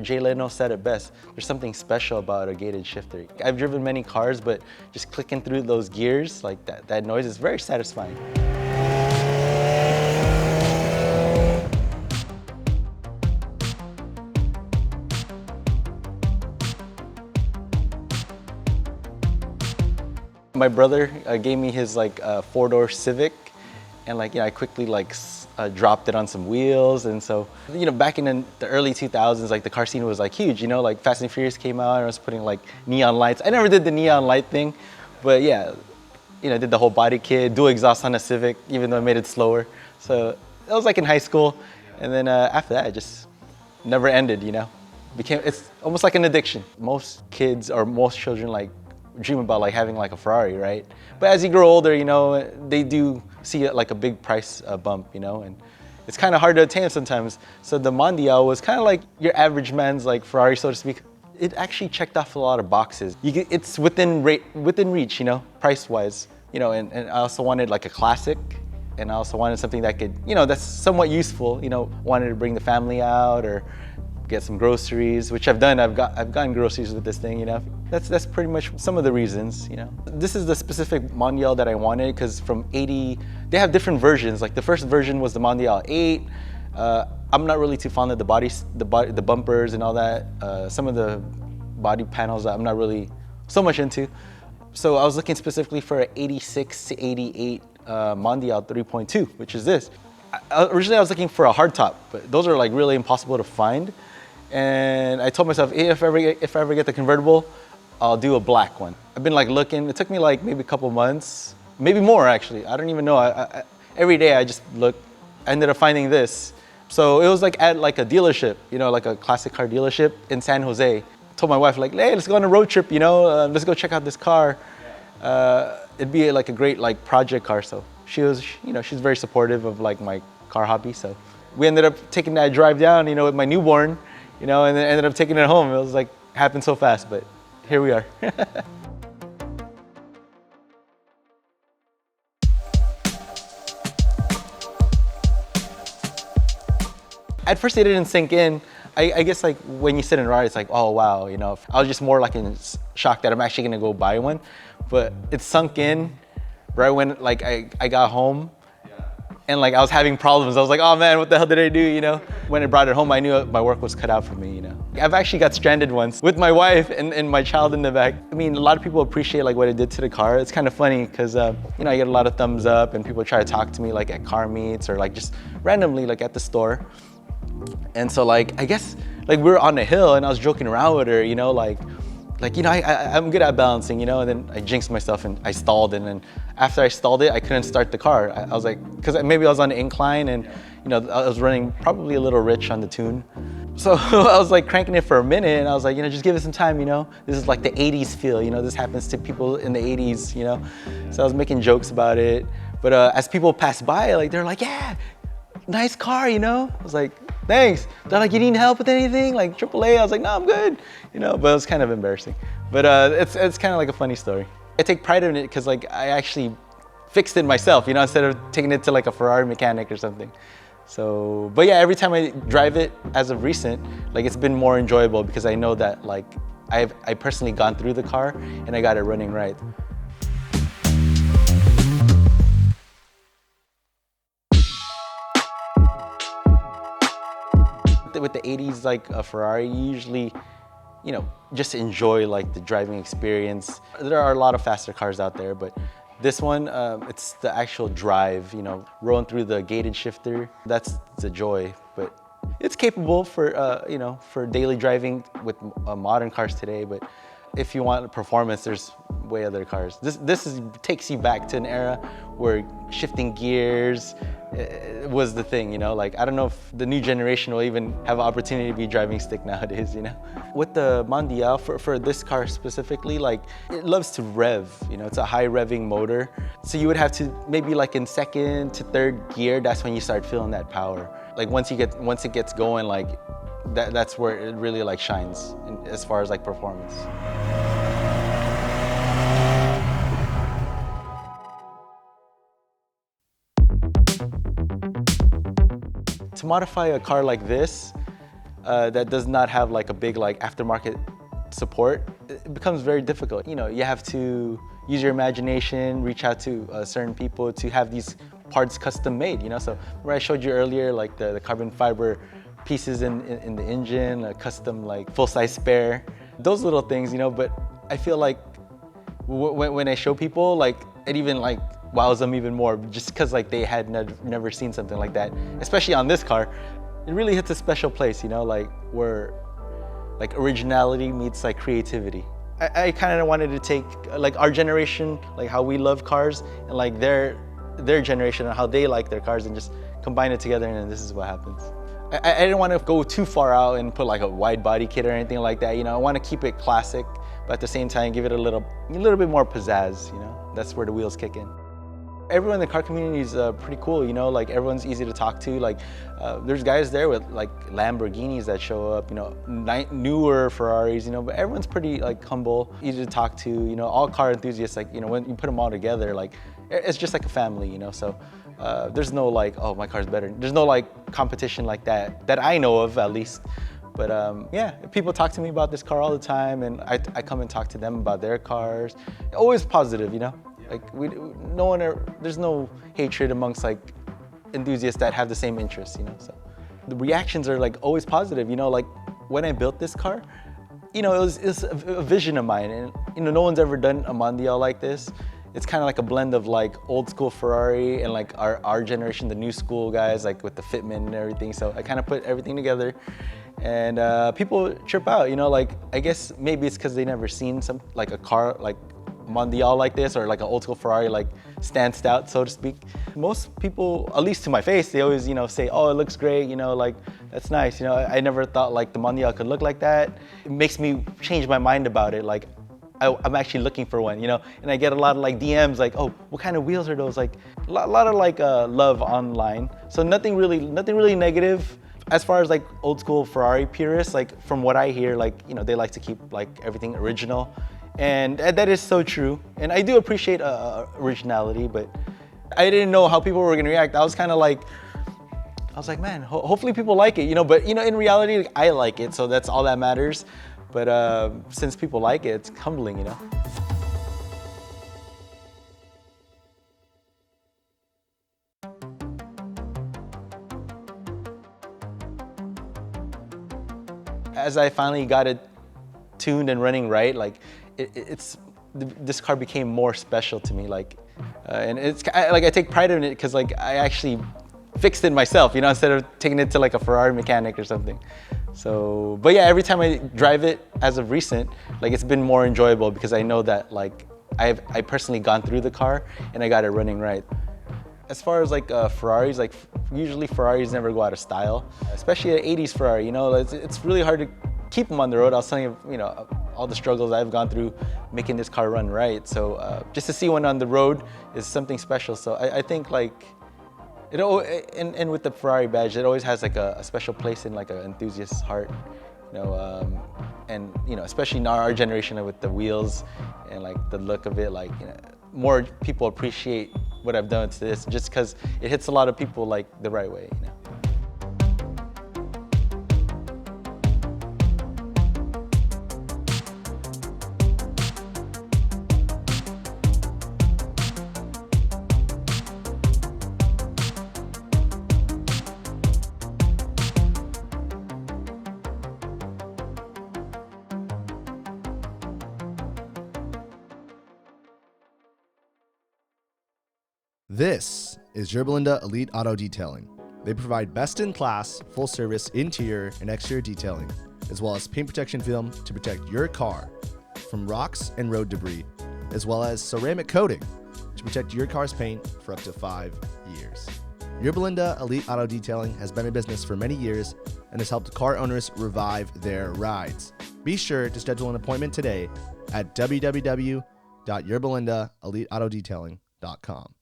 Jay Leno said it best, there's something special about a gated shifter. I've driven many cars, but just clicking through those gears, like that noise is very satisfying. My brother gave me his four-door Civic, and I quickly dropped it on some wheels. And so, back in the early 2000s, the car scene was huge. Fast and Furious came out, and I was putting neon lights. I never did the neon light thing, but yeah, did the whole body kit, dual exhaust on a Civic, even though I made it slower. So that was in high school, and then after that, it just never ended. It's almost like an addiction. Most kids or most children dream about having a Ferrari, right? But as you grow older, they do see it a big price bump, and it's kind of hard to attain sometimes. So the Mondial was kind of your average man's Ferrari, so to speak. It actually checked off a lot of boxes. It's within reach, price-wise, and I also wanted a classic, and I also wanted something that could, that's somewhat useful, wanted to bring the family out or get some groceries, which I've done. I've gotten groceries with this thing, That's pretty much some of the reasons, This is the specific Mondial that I wanted because from 80, they have different versions. The first version was the Mondial 8. I'm not really too fond of the bumpers and all that. Some of the body panels I'm not really so much into. So I was looking specifically for an 86 to 88 Mondial 3.2, which is this. Originally I was looking for a hardtop, but those are really impossible to find. And I told myself, hey, if I ever get the convertible, I'll do a black one. I've been looking. It took me maybe a couple months, maybe more actually. I don't even know. Every day I just look. I ended up finding this. So it was at a dealership, a classic car dealership in San Jose. I told my wife hey, let's go on a road trip, let's go check out this car. It'd be a great project car. So she was, she's very supportive of my car hobby. So we ended up taking that drive down, with my newborn. And then ended up taking it home. It was happened so fast, but here we are. At first it didn't sink in. I guess when you sit in a ride, it's oh wow, I was just more in shock that I'm actually gonna go buy one. But it sunk in right when I got home. And I was having problems. I was oh man, what the hell did I do, When I brought it home, I knew my work was cut out for me, I've actually got stranded once with my wife and my child in the back. I mean, a lot of people appreciate what it did to the car. It's kind of funny because, I get a lot of thumbs up and people try to talk to me at car meets or just randomly at the store. And so I guess we were on a hill and I was joking around with her, I'm good at balancing, and then I jinxed myself and I stalled, and then after I stalled it, I couldn't start the car. I was because maybe I was on an incline and, I was running probably a little rich on the tune. So I was cranking it for a minute and I was just give it some time, This is the 80s feel, this happens to people in the 80s, So I was making jokes about it. But as people pass by, they're yeah, nice car, I was thanks. They're you need help with anything? AAA? I was no, I'm good. But it was kind of embarrassing. But it's kind of a funny story. I take pride in it because I actually fixed it myself, instead of taking it to a Ferrari mechanic or something. So, but yeah, every time I drive it as of recent, it's been more enjoyable because I know that I personally gone through the car and I got it running right. With the 80s, a Ferrari, you usually, just enjoy the driving experience. There are a lot of faster cars out there, but this one, it's the actual drive, rolling through the gated shifter. That's the joy, but it's capable for, for daily driving with modern cars today. But if you want performance, there's way other cars. This takes you back to an era where shifting gears was the thing, I don't know if the new generation will even have an opportunity to be driving stick nowadays, With the Mondial, for this car specifically, it loves to rev, it's a high revving motor. So you would have to maybe in second to third gear, that's when you start feeling that power. Once it gets going, that's where it really shines as far as performance. To modify a car like this, that does not have like a big like aftermarket support, it becomes very difficult. You know, you have to use your imagination, reach out to certain people to have these parts custom made, you know? So where I showed you earlier, like the carbon fiber pieces in the engine, a custom like full-size spare, those little things, you know, but I feel like when I show people, like it even like wows them even more just because like they had never seen something like that, especially on this car. It really hits a special place, you know, like where like originality meets like creativity. I kind of wanted to take like our generation, like how we love cars, and like their generation and how they like their cars, and just combine it together, and this is what happens. I didn't want to go too far out and put like a wide body kit or anything like that. You know, I want to keep it classic, but at the same time give it a little bit more pizzazz. You know, that's where the wheels kick in. Everyone in the car community is pretty cool, you know, like everyone's easy to talk to. Like there's guys there with like Lamborghinis that show up, you know, newer Ferraris, you know, but everyone's pretty like humble, easy to talk to, you know, all car enthusiasts, like, you know, when you put them all together, like it's just like a family, you know, so there's no like, oh, my car's better. There's no like competition like that I know of at least. But yeah, people talk to me about this car all the time, and I come and talk to them about their cars. Always positive, you know? Like there's no hatred amongst like enthusiasts that have the same interests, you know. So the reactions are like always positive, you know. Like when I built this car, you know, it's a vision of mine, and you know, no one's ever done a Mondial like this. It's kind of like a blend of like old school Ferrari and like our generation, the new school guys, like with the fitment and everything. So I kind of put everything together, and people trip out, you know. Like I guess maybe it's because they never seen like a car like Mondial like this, or like an old school Ferrari like stanced out, so to speak. Most people, at least to my face, they always, you know, say, oh, it looks great, you know, like that's nice, you know. I never thought like the Mondial could look like that. It makes me change my mind about it. Like I'm actually looking for one, you know, and I get a lot of like DMs like, oh, what kind of wheels are those? Like a lot of like love online. So nothing really negative. As far as like old school Ferrari purists, like from what I hear, like, you know, they like to keep like everything original. And that is so true. And I do appreciate originality, but I didn't know how people were gonna react. I was like, man, hopefully people like it, you know, but you know, in reality, like, I like it, so that's all that matters. But since people like it, it's humbling, you know. As I finally got it tuned and running right, like this car became more special to me, like, and I take pride in it because like I actually fixed it myself, you know, instead of taking it to like a Ferrari mechanic or something. So, but yeah, every time I drive it as of recent, like it's been more enjoyable because I know that like I personally gone through the car and I got it running right. As far as like Ferraris, like usually Ferraris never go out of style, especially an 80s Ferrari, you know, it's really hard to keep them on the road. I was telling you, you know, all the struggles I've gone through making this car run right. So just to see one on the road is something special. So I think like, and with the Ferrari badge, it always has like a special place in like an enthusiast's heart, you know, and you know, especially in our generation with the wheels and like the look of it, like, you know, more people appreciate what I've done to this just because it hits a lot of people like the right way, you know. This is Yorba Elite Auto Detailing. They provide best-in-class, full-service interior and exterior detailing, as well as paint protection film to protect your car from rocks and road debris, as well as ceramic coating to protect your car's paint for up to 5 years. Yorba Elite Auto Detailing has been in business for many years and has helped car owners revive their rides. Be sure to schedule an appointment today at www.yorbaeliteautodetailing.com.